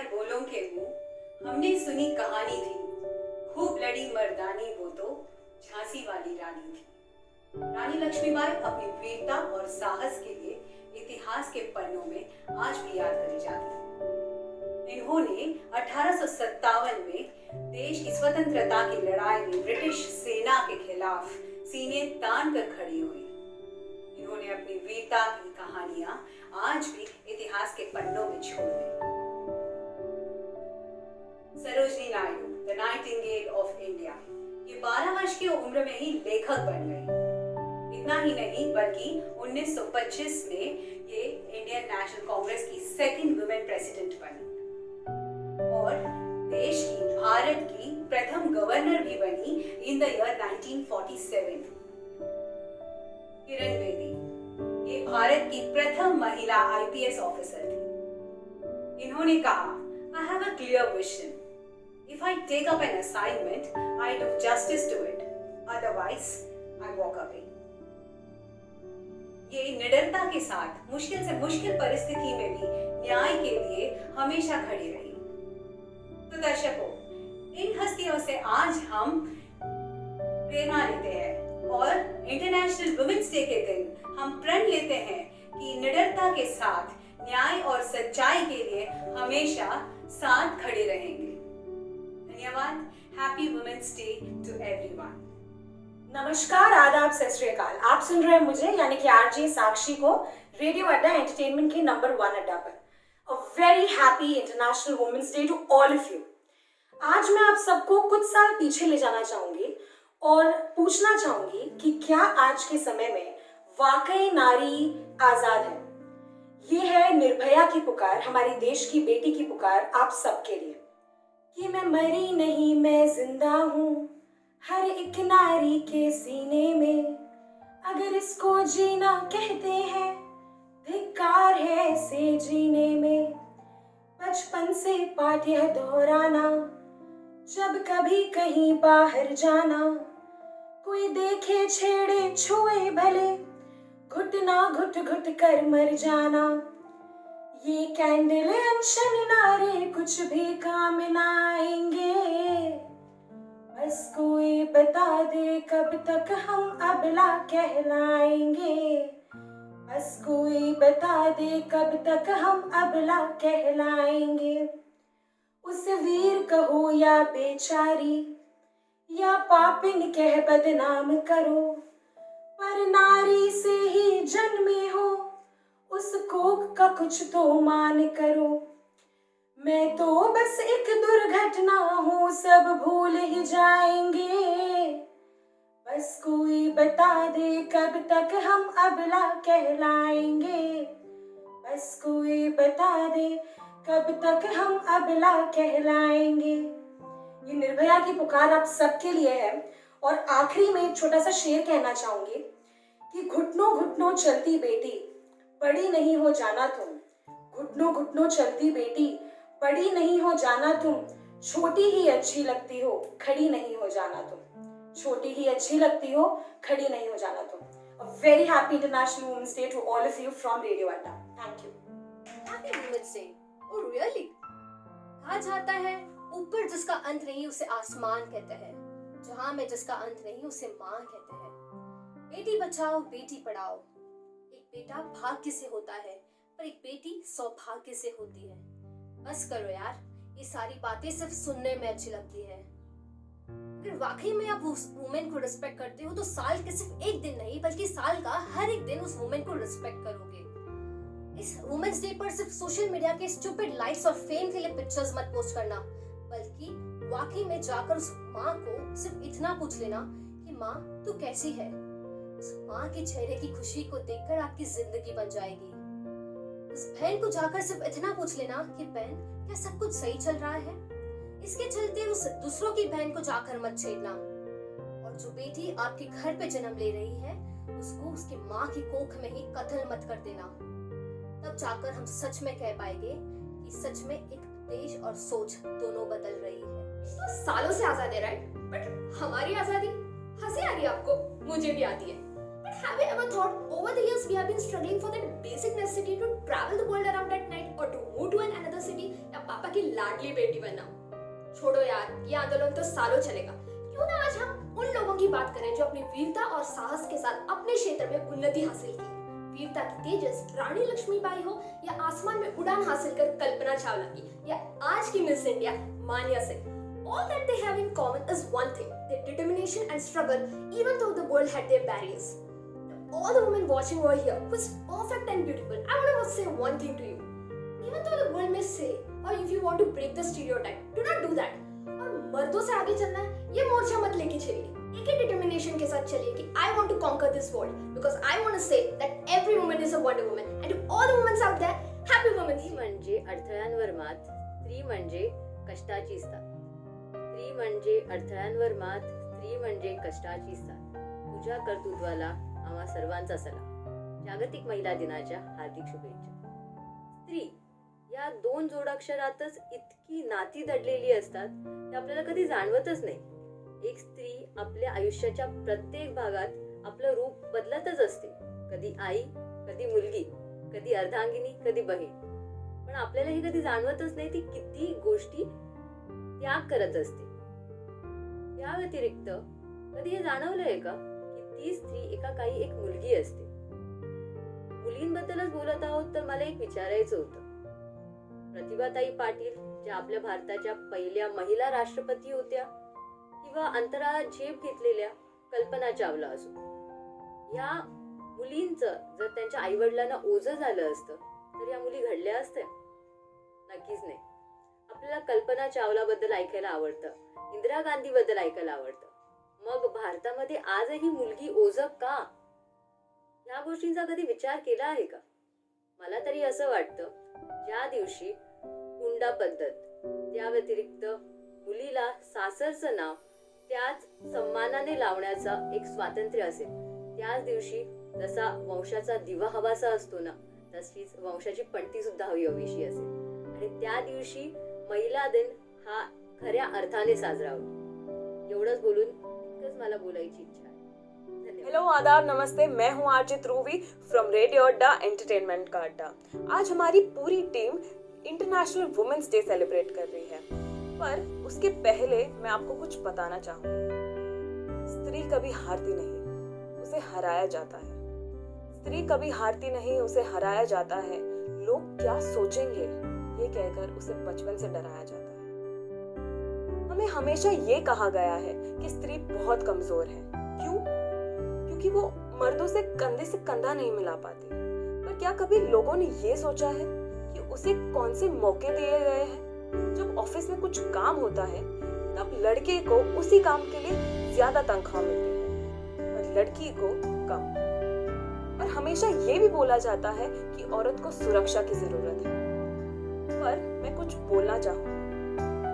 हर बोलों के मुंह हमने सुनी कहानी थी, खूब लड़ी मर्दानी वो तो झांसी वाली रानी थी। रानी लक्ष्मीबाई अपनी वीरता और साहस के लिए इतिहास के पन्नों में आज भी याद करी जाती है। इन्होंने 1857 में देश की स्वतंत्रता की लड़ाई में ब्रिटिश सेना के खिलाफ सीने तान कर खड़ी हुई। इन्होंने अपनी वीरता की कहानियां आज भी इतिहास के पन्नों में छोड़ दी। Sarojini Naidu, the nightingale of India, ये 12 वर्ष की उम्र में ही लेखक बन गई। इतना ही नहीं बल्कि 1925 में ये इंडियन नेशनल कांग्रेस की सेकंड वुमेन प्रेसिडेंट बनी और देश की, भारत की प्रथम गवर्नर भी बनी in the year 1947। Kiran Bedi, ये भारत की प्रथम महिला आईपीएस ऑफिसर थी। इन्होंने कहा, I have a clear vision. If I take up an assignment, I do justice to it. Otherwise, I walk away. ये निडरता के साथ मुश्किल से मुश्किल परिस्थिति में भी न्याय के लिए हमेशा खड़ी रही। तो दर्शकों, इन हस्तियों से आज हम प्रेरणा लेते हैं और इंटरनेशनल वुमेन्स डे के दिन हम प्रण लेते हैं कि निडरता के साथ न्याय और सच्चाई के लिए हमेशा साथ खड़े रहेंगे। धन्यवाद। Happy women's day to everyone. नमस्कार, आदाब, सत श्री अकाल। आप सुन रहे हैं मुझे यानी कि आरजे साक्षी को रेडियो अड्डा एंटरटेनमेंट के नंबर 1 अड्डा पर। A very happy international women's day to all of you. आज मैं आप सबको कुछ साल पीछे ले जाना चाहूंगी और पूछना चाहूंगी कि क्या आज के समय में वाकई नारी आजाद है? ये है निर्भया की पुकार, हमारी देश की बेटी की पुकार आप सबके लिए कि मैं मरी नहीं, मैं जिंदा हूँ हर एक नारी के सीने में। अगर इसको जीना कहते हैं, धिक्कार है इसे जीने में। बचपन से पाठ यह दोहराना, जब कभी कहीं बाहर जाना, कोई देखे छेड़े छुए भले, घुटना घुट घुट कर मर जाना। ये कैंडल अनशन नारे कुछ भी काम ना आएंगे। बस कोई बता दे कब तक हम अबला कहलाएंगे। बस कोई बता दे कब तक हम अबला कहलाएंगे। उस वीर कहो या बेचारी, या पापिन कह बदनाम करो, पर नारी से ही जन्मे हो, उस कोख का कुछ तो मान करो। मैं तो बस एक दुर्घटना हूँ, सब भूल ही जाएंगे। बस कोई बता दे कब तक हम अबला कहलाएंगे। बस कोई बता दे कब तक हम अबला कहलाएंगे। ये निर्भया की पुकार आप सबके लिए है। और आखिरी में एक छोटा सा शेर कहना चाहूंगी कि घुटनों घुटनों चलती बेटी, बड़ी नहीं हो जाना तुम। घुटनों घुटनों चलती बेटी, बड़ी नहीं हो जाना तुम। छोटी ही अच्छी लगती हो, खड़ी नहीं हो जाना तुम। छोटी ही अच्छी लगती हो, खड़ी नहीं हो जाना तुम। A very happy International Women's Day to all of you from Radio Adda. Thank you. Happy Women's Day. Oh really? कहा जाता है ऊपर जिसका अंत नहीं उसे आसमान कहते हैं, जहां में जिसका अंत नहीं उसे माँ कहते हैं। बेटी बचाओ बेटी पढ़ाओ। एक बेटा भाग्य से होता है पर एक बेटी सौभाग्य से होती है। बस करो यार, ये सारी बातें सिर्फ सुनने में अच्छी लगती है। अगर वाकई में आप उस वुमेन को रिस्पेक्ट करते हो तो साल के सिर्फ एक दिन नहीं बल्कि साल का हर एक दिन उस वुमेन को रिस्पेक्ट करोगे। इस वुमेन्स डे पर सिर्फ सोशल मीडिया के स्टूपिड लाइक्स और फेम के लिए पिक्चर्स मत पोस्ट करना, बल्कि वाकई में जाकर उस माँ को सिर्फ इतना पूछ लेना कि माँ तू कैसी है। उस माँ के चेहरे की खुशी को देखकर आपकी जिंदगी बन जाएगी। उस बहन को जाकर सिर्फ इतना पूछ लेना कि बहन क्या सब कुछ सही चल रहा है। इसके चलते उस दूसरों की बहन को जाकर मत छेड़ना। और जो बेटी आपके घर पे जन्म ले रही है उसको उसकी माँ की कोख में ही कत्ल मत कर देना। तब जाकर हम सच में कह पाएंगे कि सच में एक देश और सोच दोनों बदल रही है। तो सालों से आजादी है राइट, बट हमारी आजादी हंसी आ रही है आपको, मुझे भी आती है, but have you ever thought over the years we have been struggling for that basic necessity to travel the world around at night or to move to another city या पापा की लाडली बेटी बनना? छोड़ो यार, ये आंदोलन तो सालों चलेगा। क्यों ना आज हम उन लोगों की बात करें जो अपनी वीरता और साहस के साथ अपने क्षेत्र में उन्नति हासिल की। वीरता की तेजस रानी लक्ष्मीबाई हो या आसमान में उड़ान हासिल कर कल्पना चावला की या आज की मिस इंडिया मानिया Singh, all that they have in common is one thing: their determination and struggle, even though the world had their barriers. All the women watching over here was perfect and beautiful. I want to say one thing to you. Even though the world may say, or if you want to break the stereotype, do not do that. और मर्दों से आगे चलना है, ये मोर्चा मत लेके चलिए। एक ही डिटर्मिनेशन के साथ चलिए कि I want to conquer this world because I want to say that every woman is a Wonder Woman. And to all the women out there, happy Women's Day. म्हणजे अडथळ्यांवर मात, स्त्री म्हणजे कष्टाची साथ. स्त्री म्हणजे अडथळ्यांवर मात, स्त्री म्हणजे कष्टाची साथ. तुझ्या कर्तृत्वाला आम्हा सर्वांचा सलाम. जागतिक महिला दिनाच्या हार्दिक शुभेच्छा. स्त्री या दोन जोडाक्षरातच इतकी नाती दडलेली असतात ते आपल्याला कधी जाणवतच नाही. एक स्त्री आपल्या आयुष्याच्या प्रत्येक भागात आपलं रूप बदलतच असते. कधी आई, कधी मुलगी, कधी अर्धांगिनी, कधी बहीण. पण आपल्याला हे कधी जाणवतच नाही ती किती गोष्टी त्याग करत असते. या व्यतिरिक्त कधी हे जाणवलंय का की ती स्त्री एका काळी एक मुलगी असते. मुलींबद्दलच बोलत आहोत तर मला एक विचारायचं होतं. प्रतिभाताई पाटील ज्या आपल्या भारताच्या पहिल्या महिला राष्ट्रपती होत्या किंवा अंतराळात झेप घेतलेल्या कल्पना चावला असो, या मुलींचं जर त्यांच्या आईवडिलांना ओझं झालं असतं तर या मुली घडल्या असत्या? नक्कीच नाही. आपल्याला कल्पना चावला बद्दल ऐकायला आवडतं, इंदिरा गांधी बद्दल ऐकायला आवडतं. मग भारतामध्ये आजही मुलगी ओझं का? या गोष्टींचा कधी विचार केला आहे का? मला तरी असं वाटतं, ज्या दिवशी हुंडा पद्धत, त्या व्यतिरिक्त मुलीला सासरचं नाव त्याच सन्मानाने लावण्याचा एक स्वातंत्र्य असेल, त्याच दिवशी जसा वंशाचा दिवा हवासा असतो ना, तशीच वंशाची पणती सुद्धा हवीशी असेल. आणि त्या दिवशी महिला दिन हा खऱ्या अर्थाने साजरा होईल. एवढंच बोलून इतकंच मला बोलायची इच्छा आहे. हेलो, आदाब, नमस्ते. मैं हूं RJ Dhruvi from radio Adda entertainment का अड्डा. आज हमारी पूरी team international women's day celebrate कर रही है, पर उसके पहले मैं आपको कुछ बताना चाहूंगी. स्त्री कभी हारती नहीं, उसे हराया जाता है. स्त्री कभी हारती नहीं, उसे हराया जाता है. लोग क्या सोचेंगे ये कहकर उसे बचपन से डराया जाता है. हमें हमेशा ये कहा गया है कि स्त्री बहुत कमजोर है. क्यों? क्योंकि वो मर्दों से कंधे से कंधा नहीं मिला पाती. पर क्या कभी लोगों ने ये सोचा है कि उसे कौन से मौके दिए गए हैं? जब ऑफिस में कुछ काम होता है तब लड़के को उसी काम के लिए ज्यादा तनख्वाह मिलती है और लड़की को कम. और हमेशा ये भी बोला जाता है कि औरत को सुरक्षा की जरूरत है. पर मैं कुछ बोलना चाहूंगी.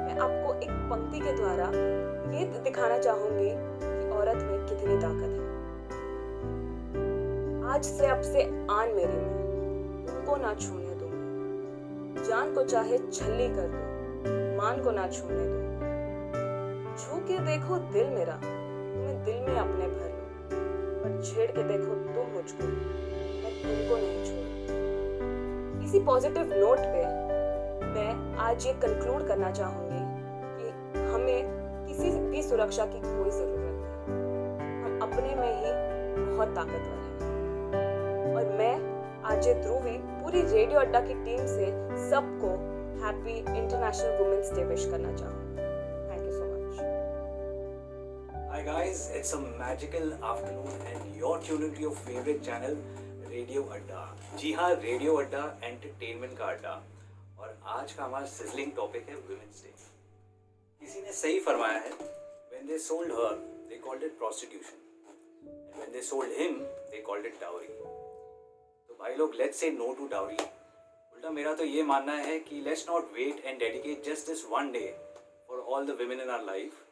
मैं आपको एक पंक्ति के द्वारा ये दिखाना चाहूंगी कि औरत में कितनी ताकत है. आज से अब से आन मेरी में, तुमको ना छूने दूं. जान को चाहे छल्ली कर दो, मान को ना छूने दो. छू के देखो दिल मेरा, तुम्हें दिल में अपने भर लो. पर छेड़ के देखो तुम मुझको, मैं तुमको नहीं छोड़ूं. इसी पॉजिटिव नोट पे मैं आज ये कंक्लूड करना चाहूंगी कि हमें किसी भी सुरक्षा की कोई जरूरत नहीं. हम अपने में ही बहुत ताकतवर हैं. और मैं आरजे ध्रुवी पूरी रेडियो अड्डा की टीम से सबको happy international women's day wish करना चाहूंगी. Thank you so much. Hi guys, it's a magical afternoon and you're tuned into your favorite channel radio अड्डा. जी हाँ, रेडियो अड्डा एंटरटेनमेंट का अड्डा. और आज का हमारा सिजलिंग टॉपिक है वुमेन्स डे. किसी ने सही फरमाया है, when they sold her, they called it prostitution. And when they sold him, they called it dowry. तो भाई लोग, let's say no to dowry. उल्टा मेरा तो ये मानना है कि let's not wait and dedicate just this one day for all the women in our life.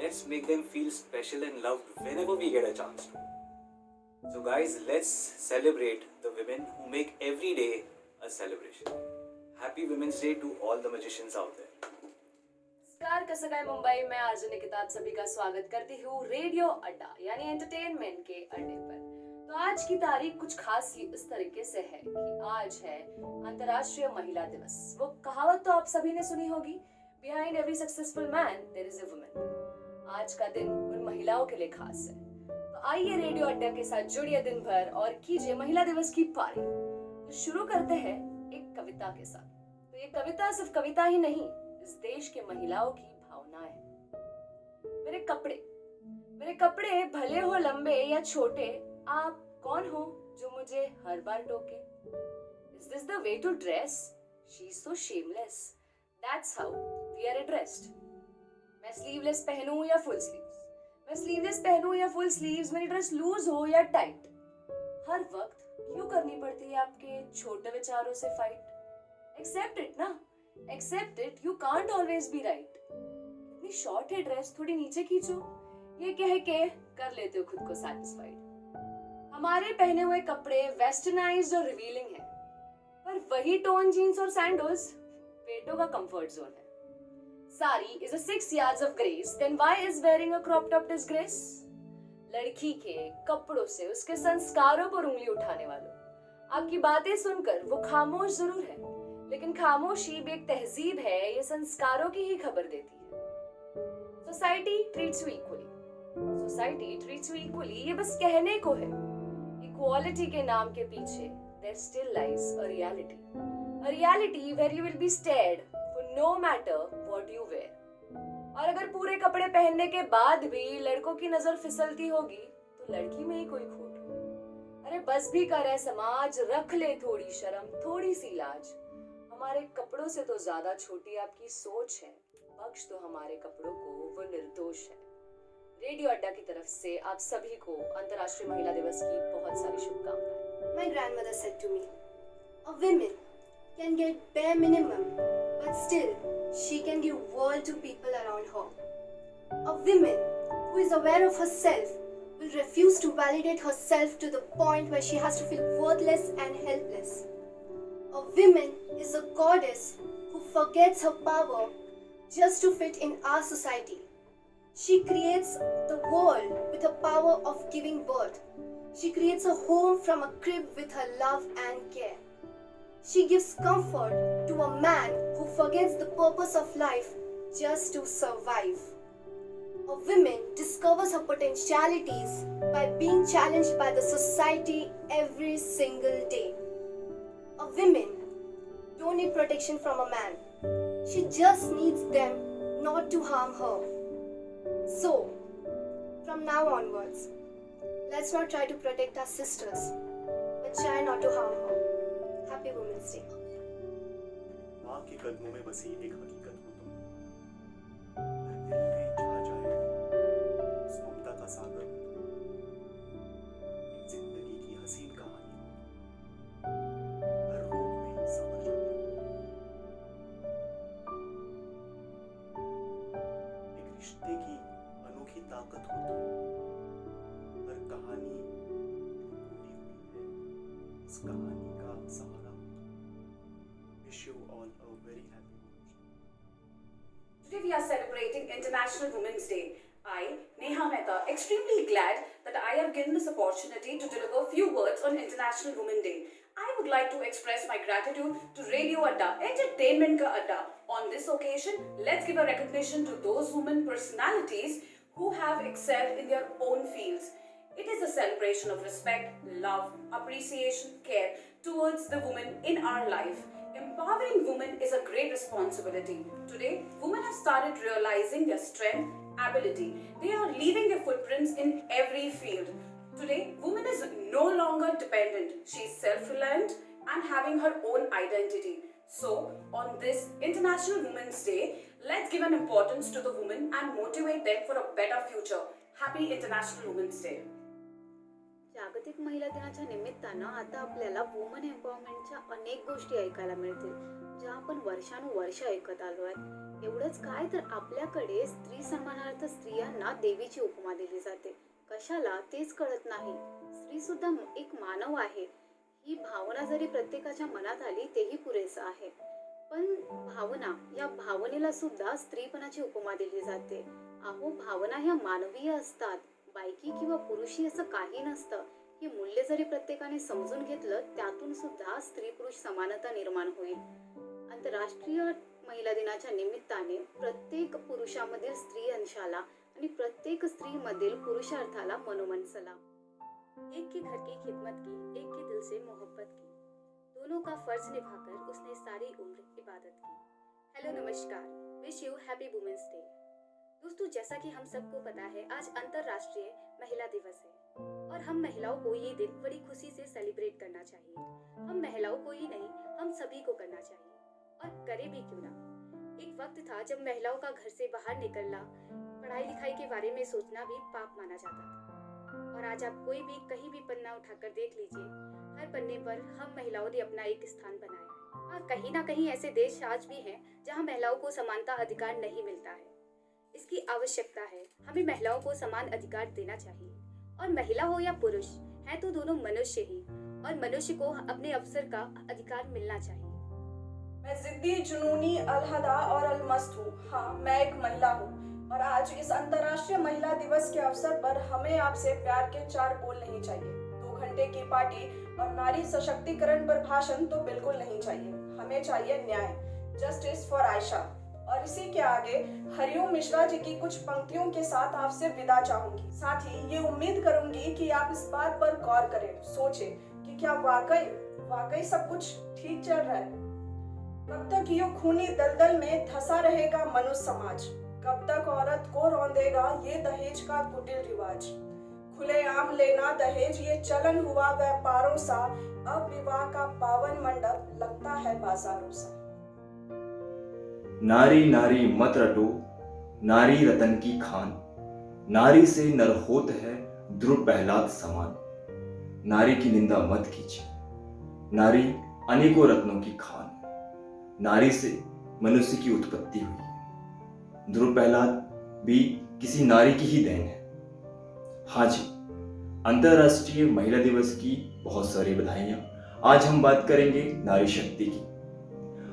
Let's make them feel special and loved whenever we get a chance to. So guys, let's celebrate the women who make every day a celebration. Happy Women's Day to all the magicians out there. नमस्कार, कसं काय मुंबई में आज निकिता आप सभी का स्वागत करती हूँ रेडियो अड्डा यानी एंटरटेनमेंट के अड्डे पर. तो आज की तारीख कुछ खास इस तरीके से है कि आज है अंतर्राष्ट्रीय महिला दिवस। वो कहावत तो आप सभी ने सुनी होगी, behind every successful man there is a woman. आज का दिन उन महिलाओं के लिए खास है। तो आइए रेडियो अड्डा के साथ जुड़िए दिन भर और कीजिए महिला दिवस की पारी। तो शुरू करते हैं एक कविता के साथ। तो ये कविता सिर्फ कविता ही नहीं, इस देश के महिलाओं की भावना है। मेरे कपड़े भले हो लंबे या छोटे, आप कौन हो जो मुझे हर बार टोके? Is this the way to dress? She's so shameless. That's how we are addressed. मैं स्लीवलेस पहनूं या फुल स्लीव्स, मैं स्लीवलेस पहनूं या फुल स्लीव्स, मेरी ड्रेस लूज हो या टाइट, हर वक्त क्यों करनी पड़ती है आपके छोटे विचारों से फाइट? एक्सेप्ट इट ना, accept it, you can't always be right. इतनी शॉर्ट है ड्रेस, थोड़ी नीचे खींचो, ये कह के कर लेते हो खुद को सेटिस्फाइड। हमारे पहने हुए कपड़े वेस्टर्नाइज्ड और रिवीलिंग है, पर वही टोन जीन्स और सैंडल्स पेटों का कंफर्ट जोन है। Sari is a 6 yards of grace, then why is wearing a crop top disgrace? लड़की के कपड़ों से उसके संस्कारों पर उंगली उठाने वालों, आपकी बातें सुनकर वो खामोश जरूर है, लेकिन खामोशी भी एक तहजीब है, ये संस्कारों की ही खबर देती है। Society treats you equally, society treats you equally, ये बस कहने को है। इक्वालिटी के नाम के पीछे there still lies a reality where you will be stared for no matter what you wear. और अगर पूरे कपड़े पहनने के बाद भी लड़कों की नजर फिसलती होगी तो लड़की में ही कोई खोट हो। अरे बस भी करे समाज, रख ले थोड़ी शर्म, थोड़ी सी लाज। हमारे कपड़ों से तो ज्यादा छोटी आपकी सोच है, बख्श दो हमारे कपड़ों को, वो निर्दोष है। रेडियो अड्डा की तरफ से आप सभी को अंतर्राष्ट्रीय महिला दिवस की बहुत सारी शुभकामनाएं। My grandmother said to me, a woman can get bare minimum, but still she can give world to people around her. A woman who is aware of herself will refuse to validate herself to the point where she has to feel worthless and helpless. A woman is a goddess who forgets her power just to fit in our society. She creates the world with the power of giving birth. She creates a home from a crib with her love and care. She gives comfort to a man who forgets the purpose of life just to survive. A woman discovers her potentialities by being challenged by the society every single day. A woman don't need protection from a man. She just needs them not to harm her. So, from now onwards, let's not try to protect our sisters, but try not to harm her. Happy Women's Day. माँ के कदमों में बसी एक हकीकत हो तुम, हर दिल में छा जाए उस ममता का सागर हो तुम, एक जिंदगी की हसीन कहानी हो तुम, हर रोग में संवर जाती हो तुम, एक रिश्ते की अनोखी ताकत हो तुम, हर कहानी टूटी हुई है उस कहानी का सहारा हो तुम। Wish you all a very happy Women's Day. Today we are celebrating International Women's Day. I, Neha Mehta, extremely glad that I have given this opportunity to deliver a few words on International Women's Day. I would like to express my gratitude to Radio Adda, Entertainment Ka Adda. On this occasion, let's give a recognition to those women personalities who have excelled in their own fields. It is a celebration of respect, love, appreciation, care towards the women in our life. Empowering women is a great responsibility. Today, women have started realizing their strength, ability. They are leaving their footprints in every field. Today, woman is no longer dependent. She is self-reliant and having her own identity. So, on this International Women's Day, let's give an importance to the women and motivate them for a better future. Happy International Women's Day. जागतिक महिला दिनाच्या निमित्तानं आता आपल्याला woman एम्पॉवरमेंटच्या अनेक गोष्टी ऐकायला मिळतील, ज्या आपण वर्षानुवर्ष ऐकत आलो आहे. एवढंच काय तर आपल्याकडे स्त्री सन्मानार्थ स्त्रियांना देवीची उपमा दिली जाते. कशाला तेच कळत नाही. स्त्री सुद्धा एक मानव आहे. ही भावना जरी प्रत्येकाच्या मनात आली तेही पुरेसं आहे. पण भावना, या भावनेला सुद्धा स्त्रीपणाची उपमा दिली जाते. अहो, भावना ह्या मानवीय असतात. बायकी किंवा पुरुषी असं काही नसतं. ही मूल्य जरी प्रत्येकाने समजून घेतलं, त्यातून सुद्धा स्त्री पुरुष समानता निर्माण होईल. आंतरराष्ट्रीय महिला दिनाच्या निमित्ताने प्रत्येक पुरुषामधील स्त्री अंशाला आणि प्रत्येक स्त्रीमधील पुरुषार्थाला मनोमन सलाम. एक के घर की खिदमत की, एक के दिल से मोहब्बत की, दोनों का फर्ज निभाकर उसने सारी उम्र इबादत की. हेलो नमस्कार, wish you happy women's day. दोस्तों, जैसा कि हम सबको पता है, आज अंतरराष्ट्रीय महिला दिवस है और हम महिलाओं को ये दिन बड़ी खुशी से सेलिब्रेट करना चाहिए. हम महिलाओं को ही नहीं, हम सभी को करना चाहिए और करें भी क्यों ना. एक वक्त था जब महिलाओं का घर से बाहर निकलना, पढ़ाई लिखाई के बारे में सोचना भी पाप माना जाता था. और आज आप कोई भी कहीं भी पन्ना उठाकर देख लीजिए, हर पन्ने पर हम महिलाओं ने अपना एक स्थान बनाया है. हाँ, कहीं ना कहीं ऐसे देश आज भी हैं जहाँ महिलाओं को समानता अधिकार नहीं मिलता है. इसकी आवश्यकता है. हमें महिलाओं को समान अधिकार देना चाहिए और महिला हो या पुरुष है तो दोनों मनुष्य ही, और मनुष्य को अपने अवसर का अधिकार मिलना चाहिए. मैं जिद्दी, जुनूनी, अलहदा और अलमस्त हूँ. हाँ, मैं एक महिला हूँ और आज इस अंतर्राष्ट्रीय महिला दिवस के अवसर पर हमें आपसे प्यार के 4 बोल नहीं चाहिए, 2 घंटे की पार्टी और नारी सशक्तिकरण पर भाषण तो बिल्कुल नहीं चाहिए. हमें चाहिए न्याय, जस्टिस फॉर आयशा. और इसी के आगे हरिओम मिश्रा जी की कुछ पंक्तियों के साथ आपसे विदा चाहूंगी. साथ ही ये उम्मीद करूंगी कि आप इस बात पर गौर करें, सोचें कि क्या वाकई सब कुछ ठीक चल रहा है. कब तक ये खूनी दलदल में धंसा रहेगा मनुष्य समाज? कब तक औरत को रौंदेगा ये दहेज का कुटिल रिवाज? खुलेआम लेना दहेज ये चलन हुआ व्यापारों सा, अब विवाह का पावन मंडप लगता है बाजारों सा. नारी नारी मत रटो, नारी रतन की खान, नारी से नर होत है ध्रुव प्रहलाद समान. नारी की निंदा मत कीजिए, नारी अनेकों रत्नों की खान, नारी से मनुष्य की उत्पत्ति हुई है. ध्रुव प्रहलाद भी किसी नारी की ही देन है. हाँ जी, अंतर्राष्ट्रीय महिला दिवस की बहुत सारी बधाइयाँ. आज हम बात करेंगे नारी शक्ति की.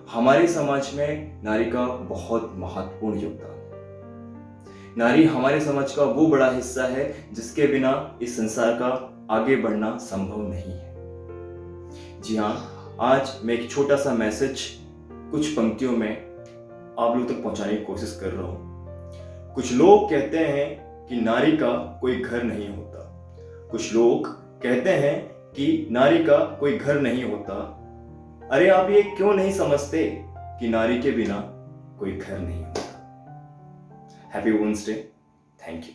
हमारे समाज में नारी का बहुत महत्वपूर्ण योगदान है. नारी हमारे समाज का वो बड़ा हिस्सा है जिसके बिना इस संसार का आगे बढ़ना संभव नहीं है. जी हाँ, आज मैं एक छोटा सा मैसेज कुछ पंक्तियों में आप लोग तक पहुंचाने की कोशिश कर रहा हूं. कुछ लोग कहते हैं कि नारी का कोई घर नहीं होता. कुछ लोग कहते हैं कि नारी का कोई घर नहीं होता. अरे आप ये क्यों नहीं समझते कि नारी के बिना कोई घर नहीं होता. Happy women's day. Thank you.